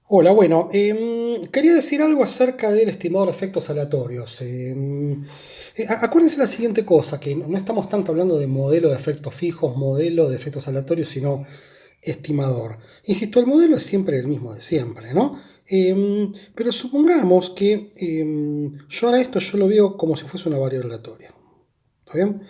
Hola, bueno, quería decir algo acerca del estimador de efectos aleatorios. Acuérdense la siguiente cosa, que no estamos tanto hablando de modelo de efectos fijos, modelo de efectos aleatorios, sino estimador. Insisto, el modelo es siempre el mismo de siempre, ¿no? Pero supongamos que yo ahora esto yo lo veo como si fuese una variable aleatoria. ¿Está bien?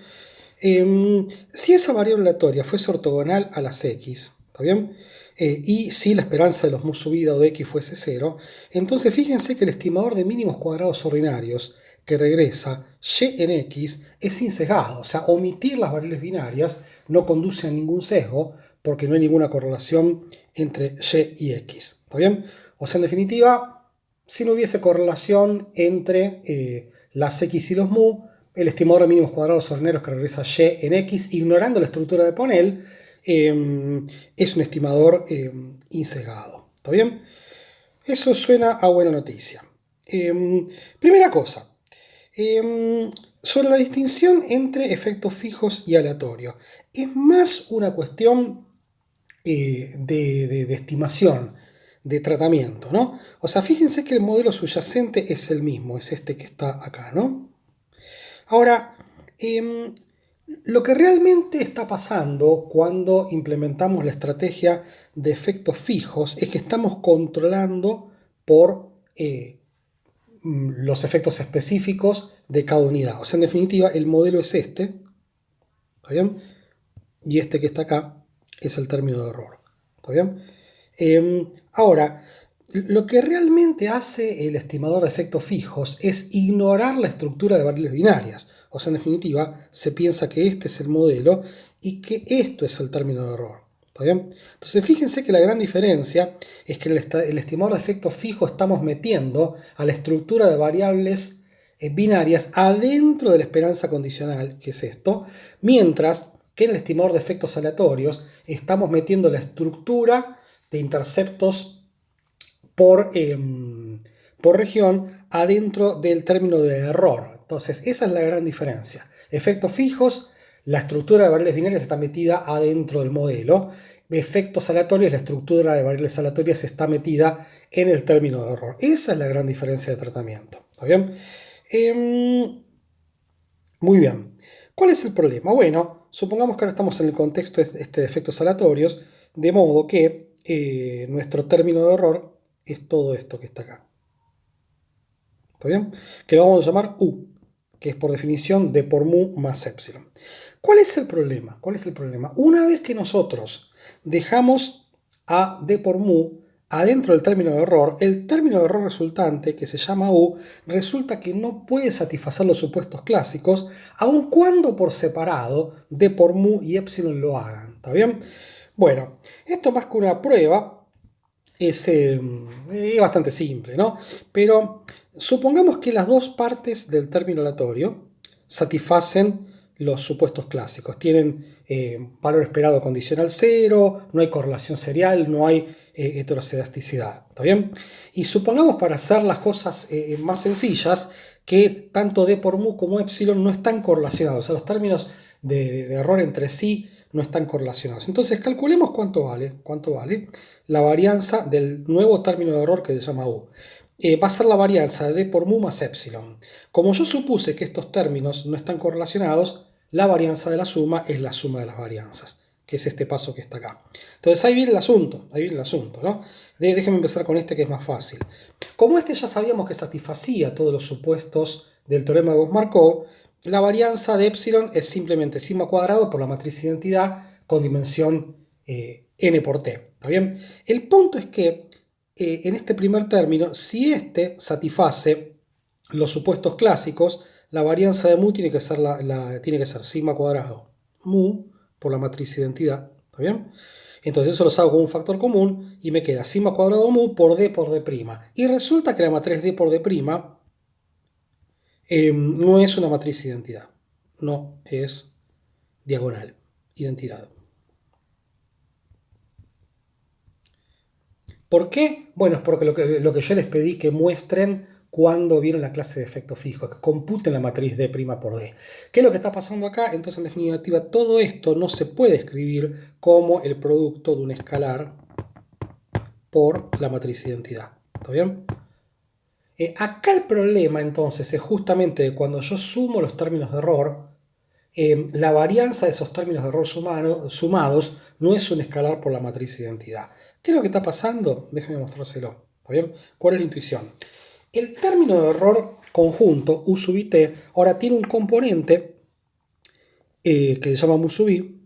Si esa variable aleatoria fuese ortogonal a las x, ¿está bien? Y si la esperanza de los mu subida o de x fuese cero, entonces fíjense que el estimador de mínimos cuadrados ordinarios que regresa y en x es sin sesgado, o sea, omitir las variables binarias no conduce a ningún sesgo porque no hay ninguna correlación entre y y x, ¿está bien? O sea, en definitiva, si no hubiese correlación entre las x y los mu, el estimador de mínimos cuadrados ordinarios que regresa y en x, ignorando la estructura de Ponel, es un estimador insegado. ¿Está bien? Eso suena a buena noticia. Primera cosa, sobre la distinción entre efectos fijos y aleatorios. Es más una cuestión de estimación, de tratamiento, ¿no? O sea, fíjense que el modelo subyacente es el mismo, es este que está acá, ¿no? Ahora, lo que realmente está pasando cuando implementamos la estrategia de efectos fijos es que estamos controlando por los efectos específicos de cada unidad. O sea, en definitiva, el modelo es este, ¿está bien? Y este que está acá es el término de error, ¿está bien? Ahora, lo que realmente hace el estimador de efectos fijos es ignorar la estructura de variables binarias. O sea, en definitiva, se piensa que este es el modelo y que esto es el término de error. ¿Está bien? Entonces, fíjense que la gran diferencia es que en el estimador de efectos fijos estamos metiendo a la estructura de variables binarias adentro de la esperanza condicional, que es esto, mientras que en el estimador de efectos aleatorios estamos metiendo la estructura de interceptos por región adentro del término de error. Entonces, esa es la gran diferencia. Efectos fijos, la estructura de variables binarias está metida adentro del modelo. Efectos aleatorios, la estructura de variables aleatorias está metida en el término de error. Esa es la gran diferencia de tratamiento. ¿Está bien? Muy bien. ¿Cuál es el problema? Bueno, supongamos que ahora estamos en el contexto de efectos aleatorios, de modo que nuestro término de error es todo esto que está acá. ¿Está bien? Que lo vamos a llamar U, que es por definición d por mu más epsilon. ¿Cuál es el problema? ¿Cuál es el problema? Una vez que nosotros dejamos a d por mu adentro del término de error, el término de error resultante, que se llama U, resulta que no puede satisfacer los supuestos clásicos, aun cuando por separado d por mu y epsilon lo hagan. ¿Está bien? Bueno, esto más que una prueba es bastante simple, ¿no? Pero supongamos que las dos partes del término aleatorio satisfacen los supuestos clásicos. Tienen valor esperado condicional cero, no hay correlación serial, no hay heteroscedasticidad. ¿Está bien? Y supongamos para hacer las cosas más sencillas que tanto d por mu como epsilon no están correlacionados. O sea, los términos de error entre sí no están correlacionados. Entonces calculemos cuánto vale la varianza del nuevo término de error que se llama U. Va a ser la varianza de d por mu más epsilon. Como yo supuse que estos términos no están correlacionados, la varianza de la suma es la suma de las varianzas, que es este paso que está acá. Entonces ahí viene el asunto, ¿no? Déjenme empezar con este que es más fácil. Como este ya sabíamos que satisfacía todos los supuestos del teorema de Gauss-Markov, la varianza de epsilon es simplemente sigma cuadrado por la matriz de identidad con dimensión n por t. ¿Está bien? El punto es que en este primer término, si este satisface los supuestos clásicos, la varianza de mu tiene que ser sigma cuadrado mu por la matriz de identidad. ¿Está bien? Entonces eso lo hago con un factor común y me queda sigma cuadrado mu por d'. Y resulta que la matriz d por d' no es una matriz de identidad. No, es diagonal, identidad. ¿Por qué? Bueno, es porque lo que yo les pedí que muestren cuando vieron la clase de efecto fijo, que computen la matriz d' por d. ¿Qué es lo que está pasando acá? Entonces, en definitiva, todo esto no se puede escribir como el producto de un escalar por la matriz de identidad. ¿Está bien? Acá el problema entonces es justamente cuando yo sumo los términos de error, la varianza de esos términos de error sumados no es un escalar por la matriz de identidad. ¿Qué es lo que está pasando? Déjenme mostrárselo. ¿Está bien? ¿Cuál es la intuición? El término de error conjunto, U sub t, ahora tiene un componente que se llama mu sub i,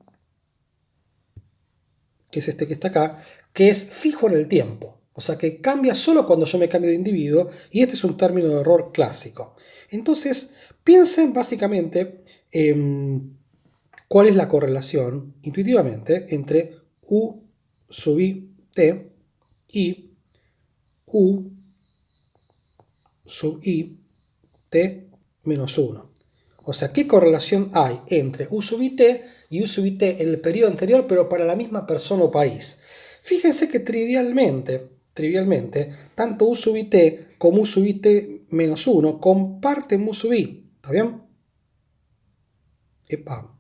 que es este que está acá, que es fijo en el tiempo. O sea que cambia solo cuando yo me cambio de individuo, y este es un término de error clásico. Entonces, piensen básicamente cuál es la correlación, intuitivamente, entre U sub i t y U sub i t menos 1. O sea, ¿qué correlación hay entre U sub i t y U sub i t en el periodo anterior, pero para la misma persona o país? Fíjense que trivialmente, tanto U sub i t como U sub i t menos 1 comparten mu sub i. ¿Está bien? Epa.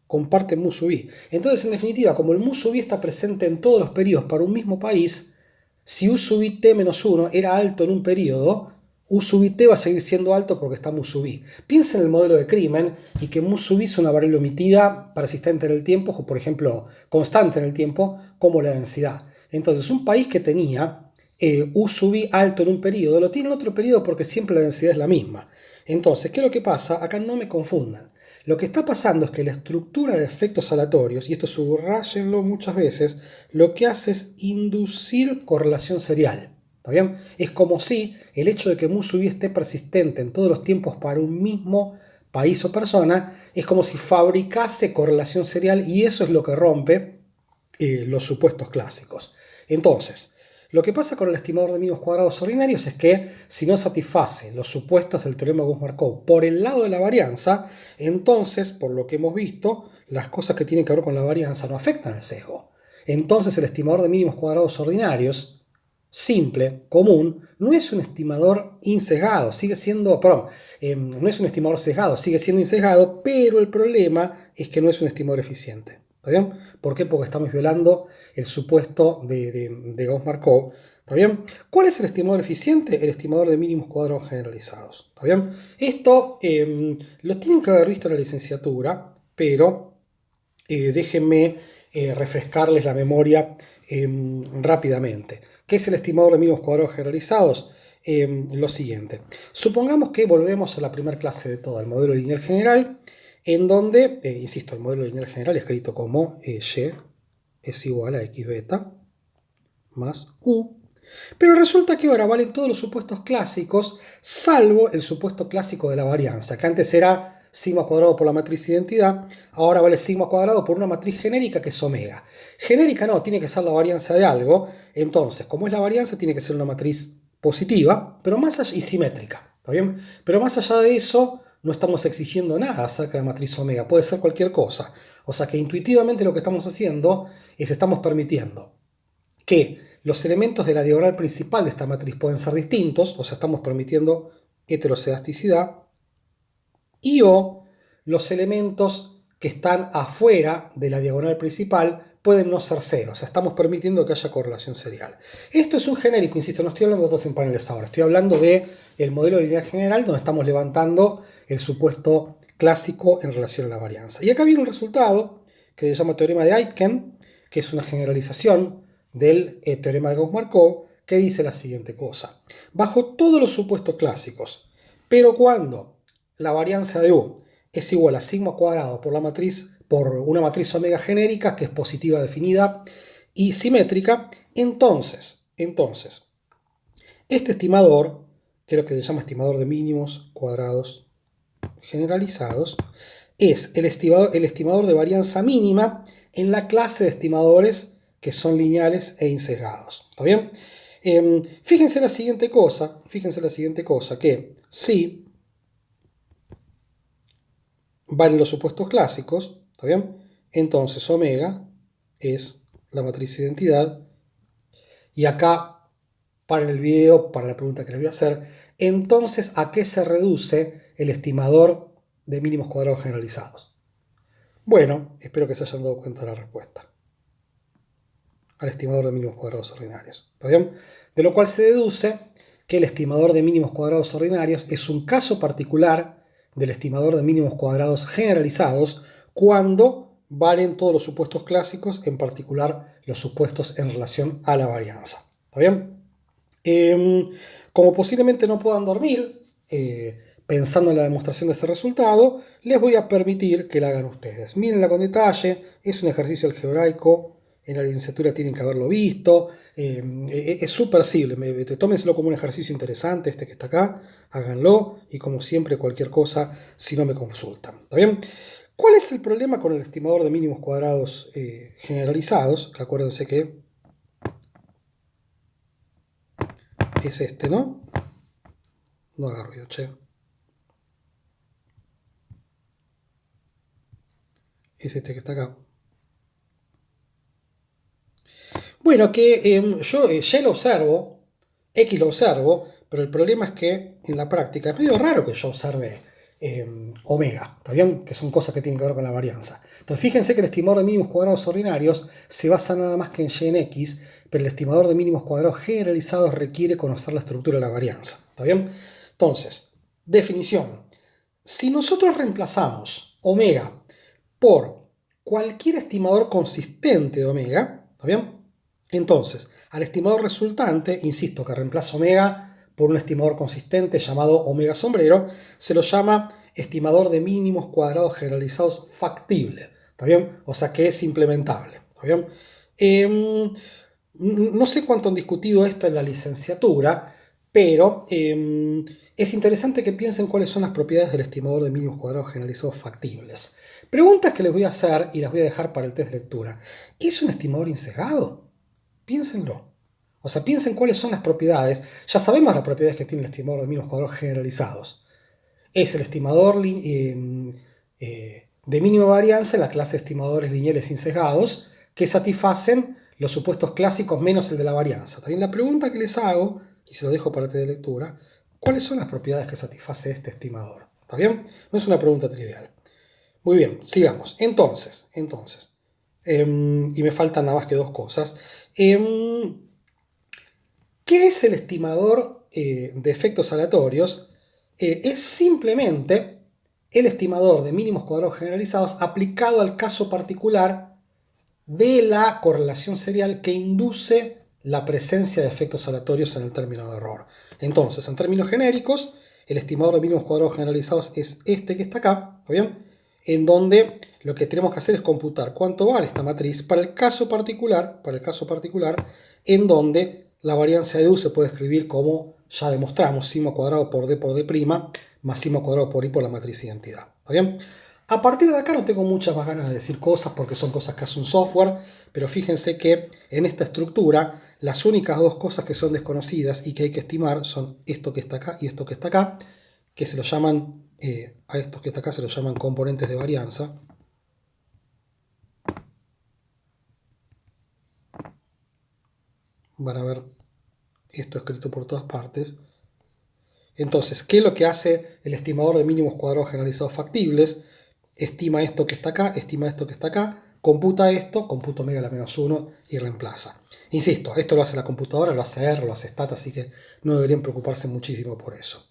Comparten mu sub i. Entonces, en definitiva, como el mu sub i está presente en todos los periodos para un mismo país, si U sub i t menos 1 era alto en un periodo, U sub i t va a seguir siendo alto porque está mu sub i. Piensa en el modelo de crimen y que mu sub i es una variable omitida persistente en el tiempo, o por ejemplo, constante en el tiempo, como la densidad. Entonces, un país que tenía U sub i alto en un periodo, lo tiene en otro periodo porque siempre la densidad es la misma. Entonces, ¿qué es lo que pasa? Acá no me confundan. Lo que está pasando es que la estructura de efectos aleatorios, y esto subrayenlo muchas veces, lo que hace es inducir correlación serial. ¿Está bien? Es como si el hecho de que mu sub i esté persistente en todos los tiempos para un mismo país o persona, es como si fabricase correlación serial, y eso es lo que rompe los supuestos clásicos. Entonces, lo que pasa con el estimador de mínimos cuadrados ordinarios es que si no satisface los supuestos del teorema de Gauss-Markov por el lado de la varianza, entonces, por lo que hemos visto, las cosas que tienen que ver con la varianza no afectan al sesgo. Entonces el estimador de mínimos cuadrados ordinarios, simple, común, no es un estimador insesgado, sigue siendo, perdón, no es un estimador sesgado, sigue siendo insesgado, pero el problema es que no es un estimador eficiente. ¿Está bien? ¿Por qué? Porque estamos violando el supuesto de Gauss-Markov. ¿Está bien? ¿Cuál es el estimador eficiente? El estimador de mínimos cuadrados generalizados. ¿Está bien? Esto lo tienen que haber visto en la licenciatura, pero déjenme refrescarles la memoria rápidamente. ¿Qué es el estimador de mínimos cuadrados generalizados? Lo siguiente. Supongamos que volvemos a la primera clase de todo, el modelo lineal general, en donde, insisto, el modelo lineal general escrito como y es igual a x beta más u. Pero resulta que ahora valen todos los supuestos clásicos, salvo el supuesto clásico de la varianza, que antes era sigma cuadrado por la matriz de identidad, ahora vale sigma cuadrado por una matriz genérica que es omega. Genérica no, tiene que ser la varianza de algo, entonces, como es la varianza, tiene que ser una matriz positiva, pero más allá, y simétrica, ¿está bien? Pero más allá de eso, no estamos exigiendo nada acerca de la matriz omega, puede ser cualquier cosa. O sea que intuitivamente lo que estamos haciendo es estamos permitiendo que los elementos de la diagonal principal de esta matriz pueden ser distintos, o sea, estamos permitiendo heterocedasticidad, y o los elementos que están afuera de la diagonal principal pueden no ser cero, o sea, estamos permitiendo que haya correlación serial. Esto es un genérico, insisto, no estoy hablando de datos en paneles ahora, estoy hablando del modelo lineal general donde estamos levantando el supuesto clásico en relación a la varianza. Y acá viene un resultado que se llama teorema de Aitken, que es una generalización del teorema de Gauss-Markov, que dice la siguiente cosa. Bajo todos los supuestos clásicos, pero cuando la varianza de U es igual a sigma cuadrado por una matriz omega genérica que es positiva definida y simétrica, entonces este estimador, que es lo que se llama estimador de mínimos cuadrados generalizados, es el estimador de varianza mínima en la clase de estimadores que son lineales e insesgados. ¿Está bien? Fíjense la siguiente cosa, que si valen los supuestos clásicos, ¿está bien? Entonces omega es la matriz de identidad, y acá, para el video, para la pregunta que les voy a hacer, entonces, ¿a qué se reduce el estimador de mínimos cuadrados generalizados? Bueno, espero que se hayan dado cuenta de la respuesta. al estimador de mínimos cuadrados ordinarios. ¿Está bien? De lo cual se deduce que el estimador de mínimos cuadrados ordinarios es un caso particular del estimador de mínimos cuadrados generalizados cuando valen todos los supuestos clásicos, en particular los supuestos en relación a la varianza. ¿Está bien? Como posiblemente no puedan dormir pensando en la demostración de ese resultado, les voy a permitir que la hagan ustedes. Mírenla con detalle, es un ejercicio algebraico, en la licenciatura tienen que haberlo visto, es súper simple, tómenselo como un ejercicio interesante, este que está acá, háganlo, y como siempre cualquier cosa, si no me consultan. ¿Está bien? ¿Cuál es el problema con el estimador de mínimos cuadrados generalizados? Que acuérdense que es este, ¿no? No haga ruido, che. Es este que está acá. Bueno, que yo ya lo observo, X lo observo, pero el problema es que en la práctica es medio raro que yo observe omega, ¿está bien? Que son cosas que tienen que ver con la varianza. Entonces fíjense que el estimador de mínimos cuadrados ordinarios se basa nada más que en y en x, pero el estimador de mínimos cuadrados generalizados requiere conocer la estructura de la varianza, ¿está bien? Entonces, definición. Si nosotros reemplazamos omega por cualquier estimador consistente de omega, ¿está bien? Entonces, al estimador resultante, insisto que reemplaza omega por un estimador consistente llamado omega sombrero, se lo llama estimador de mínimos cuadrados generalizados factible, ¿está bien? O sea que es implementable, ¿está bien? No sé cuánto han discutido esto en la licenciatura, pero es interesante que piensen cuáles son las propiedades del estimador de mínimos cuadrados generalizados factibles. Preguntas que les voy a hacer y las voy a dejar para el test de lectura. ¿Es un estimador insesgado? Piénsenlo. O sea, piensen cuáles son las propiedades. Ya sabemos las propiedades que tiene el estimador de mínimos cuadrados generalizados. Es el estimador de mínima varianza en la clase de estimadores lineales insesgados que satisfacen los supuestos clásicos menos el de la varianza. También la pregunta que les hago, y se lo dejo para el test de lectura, ¿cuáles son las propiedades que satisface este estimador? ¿Está bien? No es una pregunta trivial. Muy bien, sigamos. Entonces, y me faltan nada más que dos cosas. ¿Qué es el estimador de efectos aleatorios? Es simplemente el estimador de mínimos cuadrados generalizados aplicado al caso particular de la correlación serial que induce la presencia de efectos aleatorios en el término de error. Entonces, en términos genéricos, el estimador de mínimos cuadrados generalizados es este que está acá, ¿está bien? En donde lo que tenemos que hacer es computar cuánto vale esta matriz para el caso particular, en donde la varianza de U se puede escribir como ya demostramos, sigma cuadrado por D por D' más sigma cuadrado por I por la matriz identidad. ¿Está bien? A partir de acá no tengo muchas más ganas de decir cosas porque son cosas que hace un software, pero fíjense que en esta estructura las únicas dos cosas que son desconocidas y que hay que estimar son esto que está acá y esto que está acá, que se lo llaman, a estos que está acá se los llaman componentes de varianza. Van a ver esto escrito por todas partes. Entonces, ¿qué es lo que hace el estimador de mínimos cuadrados generalizados factibles? Estima esto que está acá, estima esto que está acá, computa esto, computa omega a la menos 1 y reemplaza. Insisto, esto lo hace la computadora, lo hace R, lo hace Stat, así que no deberían preocuparse muchísimo por eso.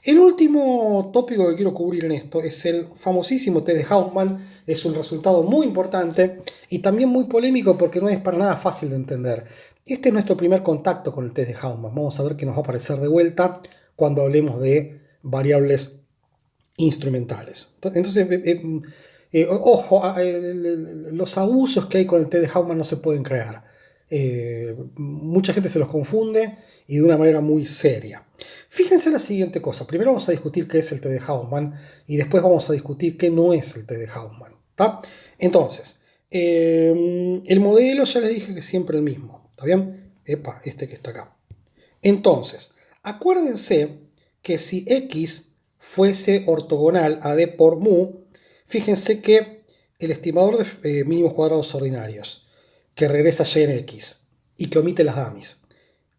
El último tópico que quiero cubrir en esto es el famosísimo test de Hauptmann. Es un resultado muy importante y también muy polémico porque no es para nada fácil de entender. Este es nuestro primer contacto con el test de Hauptmann. Vamos a ver qué nos va a aparecer de vuelta cuando hablemos de variables instrumentales. Entonces, ojo, los abusos que hay con el test de Hauptmann no se pueden crear. Mucha gente se los confunde y de una manera muy seria. Fíjense la siguiente cosa. Primero vamos a discutir qué es el test de Hauptmann y después vamos a discutir qué no es el test de Hauptmann. ¿Tá? Entonces, el modelo ya les dije que es siempre el mismo. ¿Está bien? Epa, este que está acá. Entonces, acuérdense que si X fuese ortogonal a D por mu, fíjense que el estimador de mínimos cuadrados ordinarios, que regresa y en X y que omite las dummies,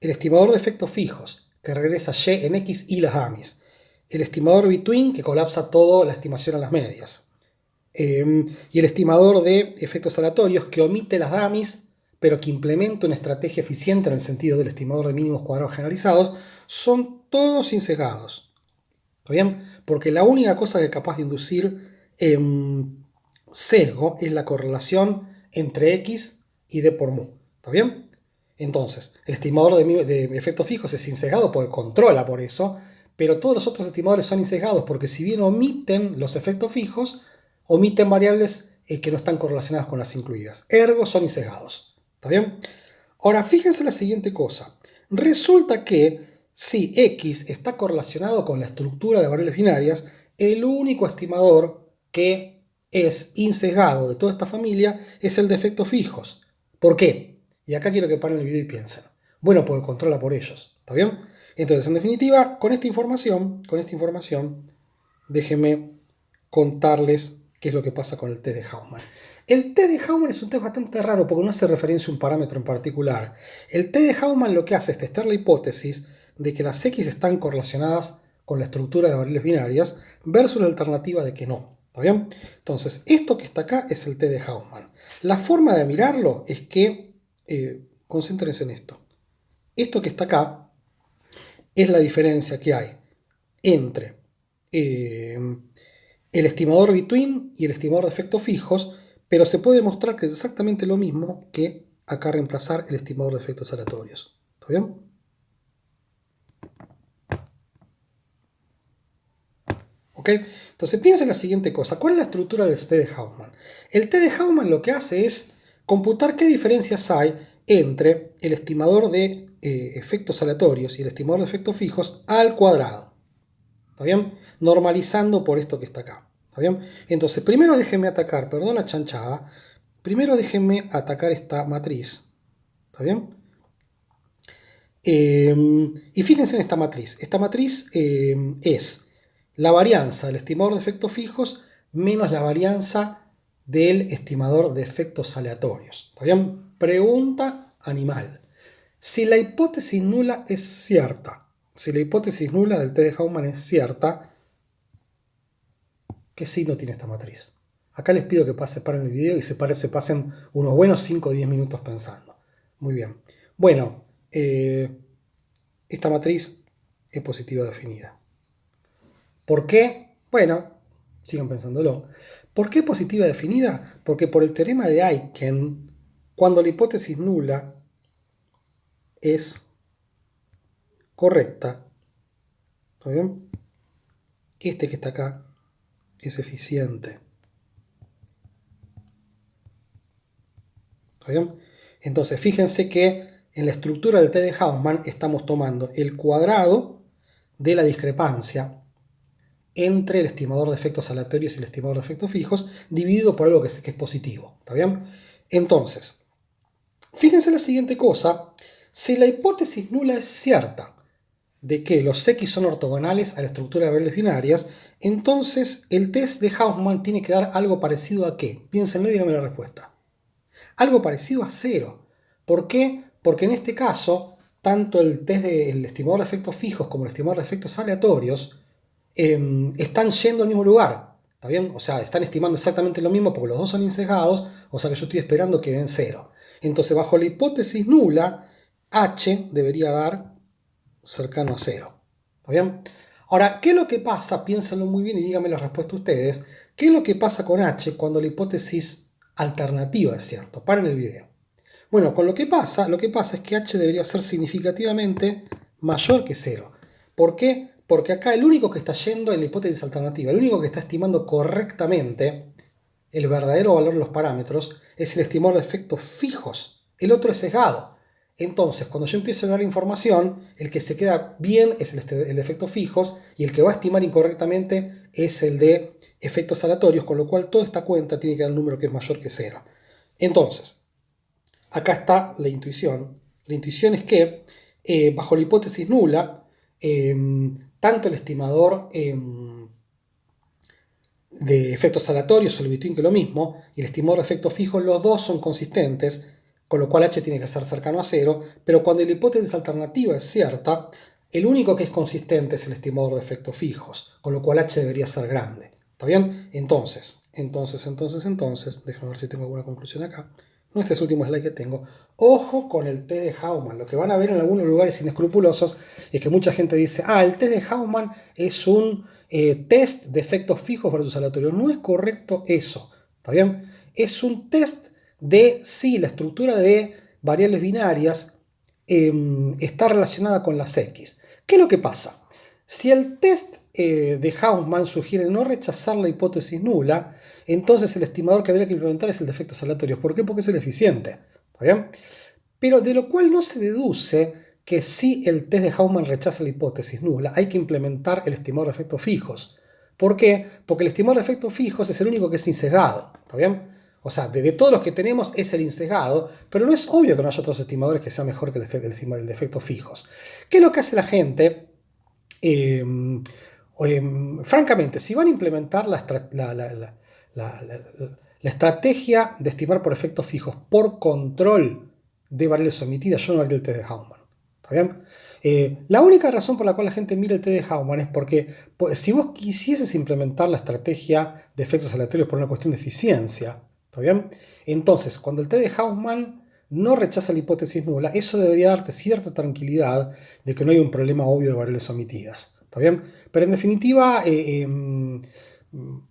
el estimador de efectos fijos, que regresa y en X y las dummies, el estimador between, que colapsa toda la estimación a las medias, y el estimador de efectos aleatorios, que omite las dummies, pero que implementa una estrategia eficiente en el sentido del estimador de mínimos cuadrados generalizados, son todos insesgados. ¿Está bien? Porque la única cosa que es capaz de inducir sesgo es la correlación entre X y D por mu. ¿Está bien? Entonces, el estimador de efectos fijos es insesgado porque controla por eso, pero todos los otros estimadores son insesgados porque si bien omiten los efectos fijos, omiten variables que no están correlacionadas con las incluidas. Ergo son insesgados. ¿Está bien? Ahora, fíjense la siguiente cosa. Resulta que si X está correlacionado con la estructura de variables binarias, el único estimador que es insesgado de toda esta familia es el de efectos fijos. ¿Por qué? Y acá quiero que paren el video y piensen. Bueno, porque controla por ellos. ¿Está bien? Entonces, en definitiva, con esta información, déjenme contarles qué es lo que pasa con el test de Hausmann. El test de Hausmann es un test bastante raro porque no hace referencia a un parámetro en particular. El test de Hausmann lo que hace es testear la hipótesis de que las X están correlacionadas con la estructura de variables binarias versus la alternativa de que no. ¿Está bien? Entonces, esto que está acá es el test de Hausmann. La forma de mirarlo es que, concéntrense en esto. Esto que está acá es la diferencia que hay entre el estimador between y el estimador de efectos fijos, pero se puede demostrar que es exactamente lo mismo que acá reemplazar el estimador de efectos aleatorios. ¿Está bien? ¿Ok? Entonces piensa en la siguiente cosa. ¿Cuál es la estructura del test de Hausmann? El test de Hausmann lo que hace es computar qué diferencias hay entre el estimador de efectos aleatorios y el estimador de efectos fijos al cuadrado. ¿Está bien? Normalizando por esto que está acá. ¿Está bien? Entonces, primero déjenme atacar, perdón la chanchada, primero déjenme atacar esta matriz. ¿Está bien? Y fíjense en esta matriz. Esta matriz es la varianza del estimador de efectos fijos menos la varianza del estimador de efectos aleatorios. ¿Está bien? Pregunta animal. Si la hipótesis nula es cierta, si la hipótesis nula del test de Hausmann es cierta, ¿qué signo tiene esta matriz? Acá les pido que paren el video y se pasen unos buenos 5 o 10 minutos pensando. Muy bien. Bueno, esta matriz es positiva definida. ¿Por qué? Bueno, sigan pensándolo. ¿Por qué positiva definida? Porque por el teorema de Aiken, cuando la hipótesis nula es correcta, ¿está bien? Este que está acá es eficiente. ¿Está bien? Entonces, fíjense que en la estructura del test de Hausmann estamos tomando el cuadrado de la discrepancia entre el estimador de efectos aleatorios y el estimador de efectos fijos, dividido por algo que es positivo. ¿Está bien? Entonces, fíjense la siguiente cosa. Si la hipótesis nula es cierta de que los X son ortogonales a la estructura de variables binarias, entonces el test de Hausmann tiene que dar algo parecido a ¿qué? Piénsenlo y díganme la respuesta. Algo parecido a 0. ¿Por qué? Porque en este caso, tanto el test del estimador de efectos fijos como el estimador de efectos aleatorios están yendo al mismo lugar. ¿Está bien? O sea, están estimando exactamente lo mismo porque los dos son insesgados, o sea que yo estoy esperando que den 0. Entonces, bajo la hipótesis nula, H debería dar cercano a 0. ¿Está bien? Ahora, ¿qué es lo que pasa? Piénsenlo muy bien y díganme la respuesta ustedes. ¿Qué es lo que pasa con H cuando la hipótesis alternativa es cierto? Paren el video. Bueno, con lo que pasa es que H debería ser significativamente mayor que 0. ¿Por qué? Porque acá el único que está yendo en la hipótesis alternativa, el único que está estimando correctamente el verdadero valor de los parámetros es el estimador de efectos fijos. El otro es sesgado. Entonces, cuando yo empiezo a ver la información, el que se queda bien es el de efectos fijos y el que va a estimar incorrectamente es el de efectos aleatorios, con lo cual toda esta cuenta tiene que dar un número que es mayor que 0. Entonces, acá está la intuición. La intuición es que, bajo la hipótesis nula, tanto el estimador de efectos aleatorios o el between, que es lo mismo, y el estimador de efectos fijos, los dos son consistentes, con lo cual H tiene que ser cercano a 0, pero cuando la hipótesis alternativa es cierta, el único que es consistente es el estimador de efectos fijos, con lo cual H debería ser grande. ¿Está bien? Entonces, déjenme ver si tengo alguna conclusión acá. no este es el último slide que tengo, ojo con el test de Hauman. Lo que van a ver en algunos lugares inescrupulosos es que mucha gente dice, el test de Hauman es un test de efectos fijos versus aleatorios. No es correcto eso, ¿está bien? Es un test de si la estructura de variables binarias está relacionada con las X. ¿Qué es lo que pasa? Si el test de Hauman sugiere no rechazar la hipótesis nula, entonces el estimador que habría que implementar es el de efectos aleatorios. ¿Por qué? Porque es el eficiente. ¿Está bien? Pero de lo cual no se deduce que si el test de Hauman rechaza la hipótesis nula, hay que implementar el estimador de efectos fijos. ¿Por qué? Porque el estimador de efectos fijos es el único que es insesgado. ¿Está bien? O sea, de todos los que tenemos es el insesgado, pero no es obvio que no haya otros estimadores que sean mejor que el de efectos fijos. ¿Qué es lo que hace la gente? Francamente, si van a implementar la estrategia de estimar por efectos fijos por control de variables omitidas, yo no haría el test de Hauman. ¿Está bien? La única razón por la cual la gente mira el test de Hauman es porque si vos quisieses implementar la estrategia de efectos aleatorios por una cuestión de eficiencia, ¿está bien? Entonces, cuando el test de Hauman no rechaza la hipótesis nula, eso debería darte cierta tranquilidad de que no hay un problema obvio de variables omitidas. ¿Está bien? Pero en definitiva,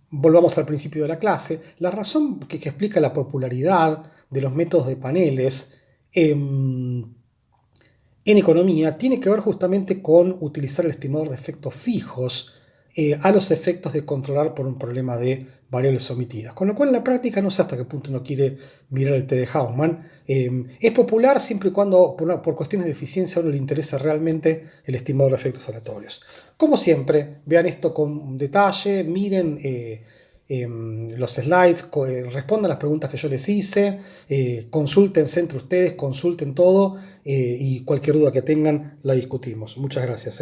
volvamos al principio de la clase. La razón que explica la popularidad de los métodos de paneles en economía tiene que ver justamente con utilizar el estimador de efectos fijos a los efectos de controlar por un problema de variables omitidas. Con lo cual en la práctica no sé hasta qué punto uno quiere mirar el test de Hauman. Es popular siempre y cuando por cuestiones de eficiencia a uno le interesa realmente el estimador de efectos aleatorios. Como siempre, vean esto con detalle, miren los slides, respondan las preguntas que yo les hice, consúltense entre ustedes, consulten todo y cualquier duda que tengan la discutimos. Muchas gracias.